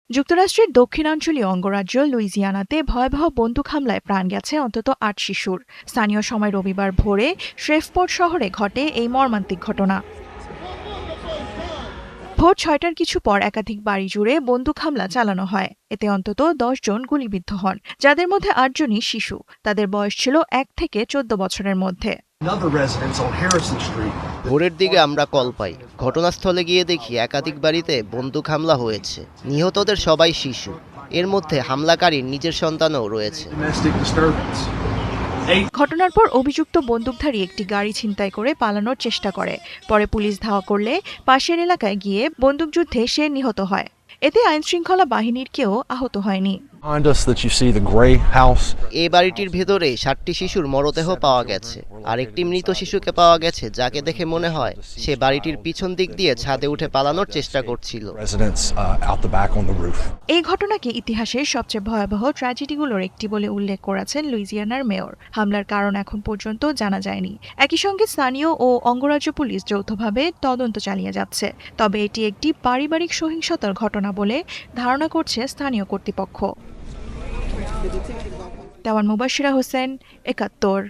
যুক্তরাষ্ট্রের দক্ষিণাঞ্চলীয় অঙ্গরাজ্য লুইজিয়ানাতে ভয়াবহ বন্দুক হামলায় প্রাণ গেছে অন্তত ৮ শিশুর। স্থানীয় সময় রবিবার ভোরে শ্রেভপোর্ট শহরে ঘটে এই মর্মান্তিক ঘটনা। ভোর ৬টার কিছু পর একাধিক বাড়ি জুড়ে বন্দুক হামলা চালানো হয়। এতে অন্তত ১০ জন গুলিবিদ্ধ হন, যাদের মধ্যে ৮ জনই শিশু। তাদের বয়স ছিল ১ থেকে ১৪ বছরের মধ্যে। ভোরের দিকে আমরা কল পাই। ঘটনাস্থলে গিয়ে দেখি একাধিক বাড়িতে বন্দুক হামলা হয়েছে। নিহতদের সবাই শিশু। এর মধ্যে হামলাকারীর নিজের সন্তানও রয়েছে। ঘটনার পর অভিযুক্ত বন্দুকধারী একটি গাড়ি ছিনতাই করে পালানোর চেষ্টা করে। পরে পুলিশ ধাওয়া করলে পাশের এলাকায় গিয়ে বন্দুকযুদ্ধে সে নিহত হয়। এতে আইনশৃঙ্খলা বাহিনীর কেউ আহত হয়নি। এই বাড়িটির ভেতরে ৬০টি শিশুর মরদেহ পাওয়া গেছে। আর একটি মৃত শিশুকে পাওয়া গেছে, যাকে দেখে মনে হয় সে বাড়িটির পিছন দিক দিয়ে ছাদে উঠে পালানোর চেষ্টা করছিল। এই ঘটনাকে ইতিহাসের সবচেয়ে ভয়াবহ ট্র্যাজেডিগুলোর একটি বলে উল্লেখ করেছেন লুইজিয়ানার মেয়র। হামলার কারণ এখন পর্যন্ত জানা যায়নি। একই সঙ্গে স্থানীয় ও অঙ্গরাজ্য পুলিশ যৌথভাবে তদন্ত চালিয়ে যাচ্ছে। তবে এটি একটি পারিবারিক সহিংসতার ঘটনা বলে ধারণা করছে স্থানীয় কর্তৃপক্ষ। দেওয়ান মুবাশিরা হোসেন, ৭১।